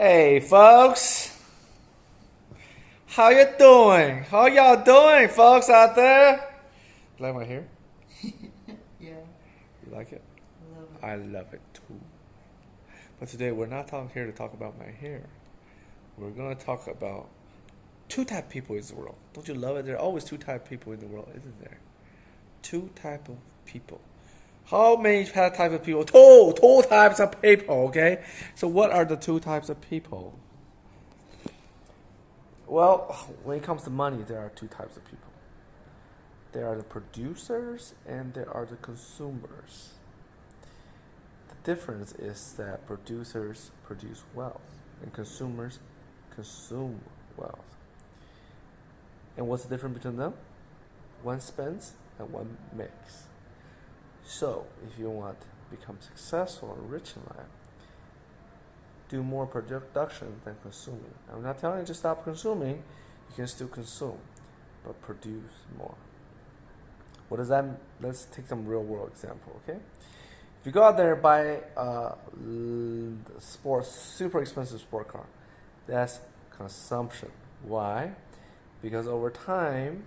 Hey folks, how you doing? How y'all doing, folks out there? You like my hair? Yeah, You like it? love it. I love it too. But today we're not here to talk about my hair. We're gonna talk about two type of people in the world. Don't you love it? There are always two type of people in the world, isn't there? Two type of people. How many type of people? Two types of people, okay? So what are the two types of people? Well, when it comes to money, there are two types of people. There are the producers and there are the consumers. The difference is that producers produce wealth and consumers consume wealth. And what's the difference between them? One spends and one makes. So, if you want to become successful and rich in life, do more production than consuming. I'm not telling you to stop consuming. You can still consume, but produce more. What does that mean? Let's take some real world example, okay? If you go out there and buy a super expensive sport car, that's consumption. Why? Because over time,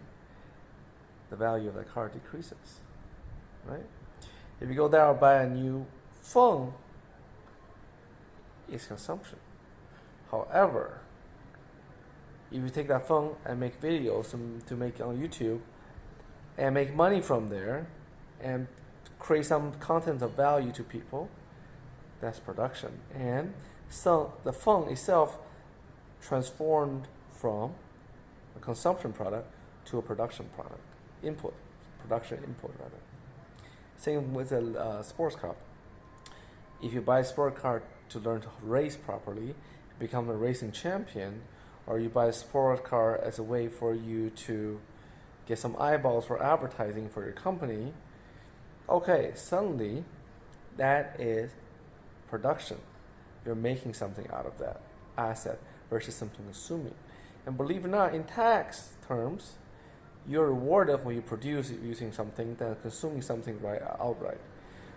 the value of that car decreases, right? If you go there and buy a new phone, it's consumption. However, if you take that phone and make videos to make on YouTube and make money from there and create some content of value to people, that's production. And so the phone itself transformed from a consumption product to a production product. Production input rather. Same with a sports car. If you buy a sport car to learn to race properly, become a racing champion, or you buy a sport car as a way for you to get some eyeballs for advertising for your company, okay, suddenly that is production. You're making something out of that asset versus something consuming. And believe it or not, in tax terms, you're rewarded when you produce using something than consuming something right outright.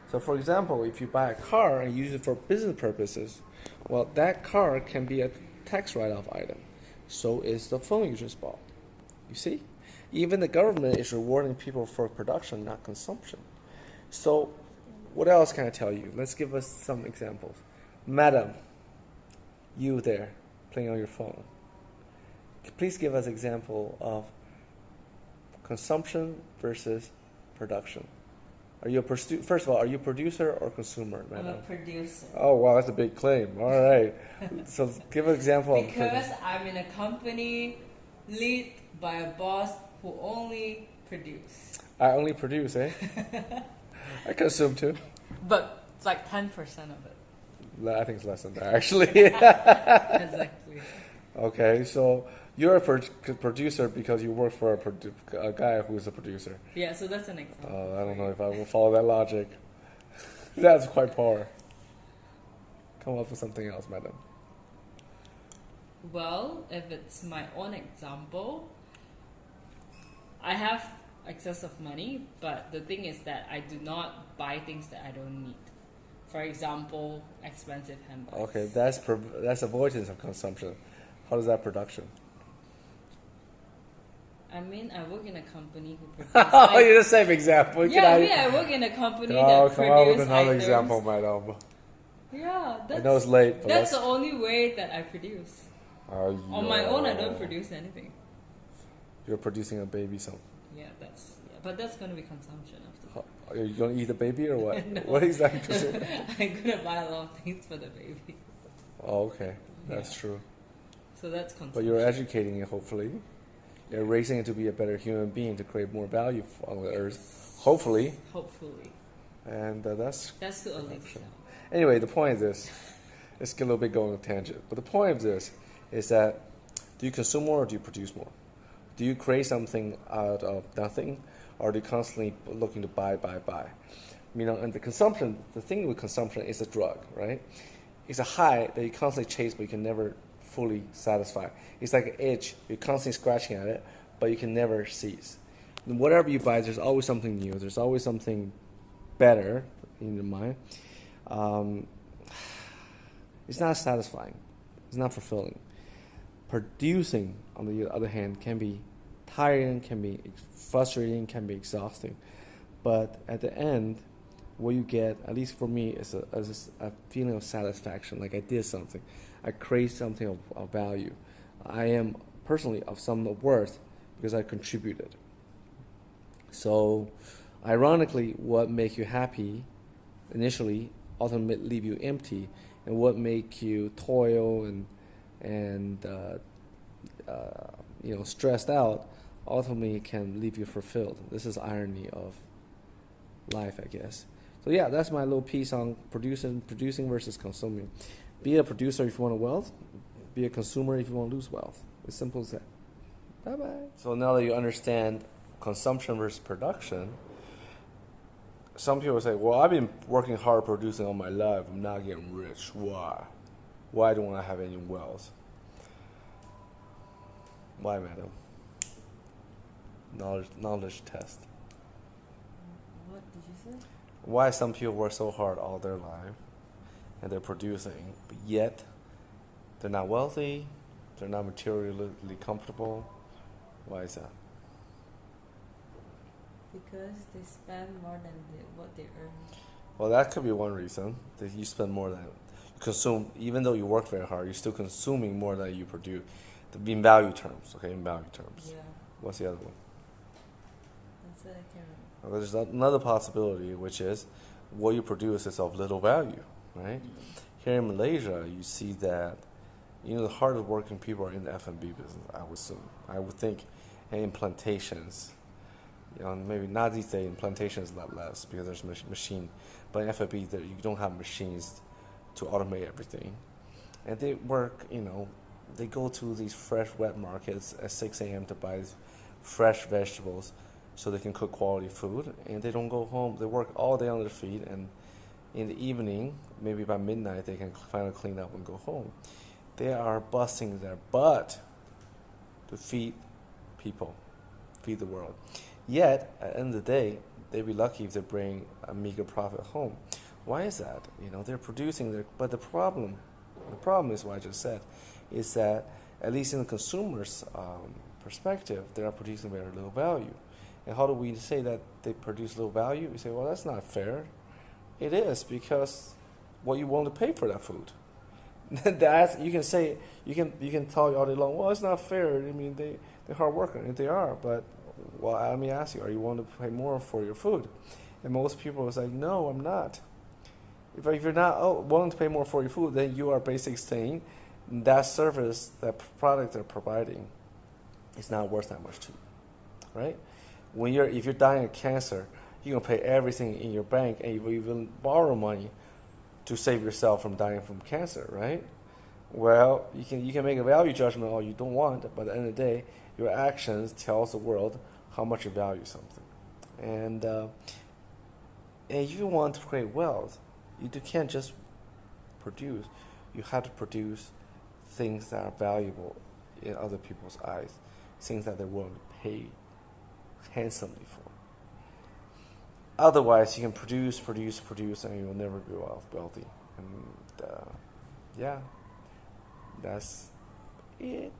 So for example, if you buy a car and use it for business purposes, well, that car can be a tax write-off item. So is the phone you just bought. You see? Even the government is rewarding people for production, not consumption. So what else can I tell you? Let's give us some examples. Madam, you there, playing on your phone. Please give us example of consumption versus production. Are you first of all, are you a producer or consumer, madam? I'm a producer. Oh wow, that's a big claim. All right. So give an example because I'm in a company led by a boss who only produce. I only produce, eh? I consume too. But it's like 10% of it. I think it's less than that actually. Exactly. Okay, so you're a producer because you work for a guy who's a producer. Yeah, so that's an example. I don't know if I will follow that logic. That's quite poor. Come up with something else, madam. Well, if it's my own example, I have excess of money, but the thing is that I do not buy things that I don't need. For example, expensive handbags. Okay, that's avoidance of consumption. How does that production? I mean, I work in a company who produces. Oh, you're the same example. I work in a company that come produces out with another items. example, madam. Yeah, I know it's late, but that's the only way that I produce. On my own, I don't yeah. produce anything. You're producing a baby, so. But that's gonna be consumption after. Are you gonna eat the baby or what? No. What exactly? I'm gonna buy a lot of things for the baby. Oh, okay, that's true. So that's consumption. But you're educating it, hopefully. You're raising it to be a better human being to create more value on the earth, hopefully. Hopefully. And that's too early to tell. Anyway, the point is this. Let's get a little bit going on a tangent. But the point of this is that do you consume more or do you produce more? Do you create something out of nothing or do you constantly looking to buy? You know, and the thing with consumption is a drug, right? It's a high that you constantly chase but you can never fully satisfy. It's like an itch. You're constantly scratching at it, but you can never cease. And whatever you buy, there's always something new. There's always something better in your mind. It's not satisfying. It's not fulfilling. Producing, on the other hand, can be tiring, can be frustrating, can be exhausting. But at the end, what you get, at least for me, is a feeling of satisfaction, like I did something. I create something of value. I am personally of some worth because I contributed. So, ironically, what makes you happy initially ultimately leave you empty, and what make you toil and stressed out ultimately can leave you fulfilled. This is irony of life, I guess. So yeah, that's my little piece on producing versus consuming. Be a producer if you want wealth. Be a consumer if you want to lose wealth. As simple as that. Bye bye. So now that you understand consumption versus production, some people say, well, I've been working hard producing all my life. I'm not getting rich. Why? Why don't I have any wealth? Why, madam? Knowledge test. What did you say? Why some people work so hard all their life and they're producing, but yet they're not wealthy, they're not materially comfortable. Why is that? Because they spend more than what they earn. Well, that could be one reason, that you spend more than you consume. Even though you work very hard, you're still consuming more than you produce. In value terms, okay, in value terms. Yeah. What's the other one? That's it, I can't remember. Well, there's another possibility, which is what you produce is of little value, right? Here in Malaysia, you see that, the hardest working people are in the F&B business, I would assume. I would think, and in plantations. Maybe not these days, in plantations a lot less because there's machine. But in F&B, you don't have machines to automate everything. And they work, they go to these fresh wet markets at 6 a.m. to buy fresh vegetables so they can cook quality food. And they don't go home. They work all day on their feet. And in the evening, maybe by midnight, they can finally clean up and go home. They are busting their butt to feed people, feed the world. Yet, at the end of the day, they'd be lucky if they bring a meager profit home. Why is that? They're producing but the problem is what I just said, is that at least in the consumer's perspective, they are producing very little value. And how do we say that they produce little value? We say, well, that's not fair. It is, because what you want to pay for that food. You can say, you can tell all day long, well, it's not fair. I mean, they're hard working, and they are, but let me ask you, are you willing to pay more for your food? And most people will say, no, I'm not. If you're not willing to pay more for your food, then you are basically saying that service, that product they're providing is not worth that much to you, right? If you're dying of cancer, you're going to pay everything in your bank, and you will even borrow money to save yourself from dying from cancer, right? Well, you can make a value judgment all you don't want, but at the end of the day, your actions tells the world how much you value something. And if you want to create wealth, you can't just produce. You have to produce things that are valuable in other people's eyes, things that they're willing to pay handsomely for. Otherwise, you can produce, and you'll never be wealthy. And yeah, that's it.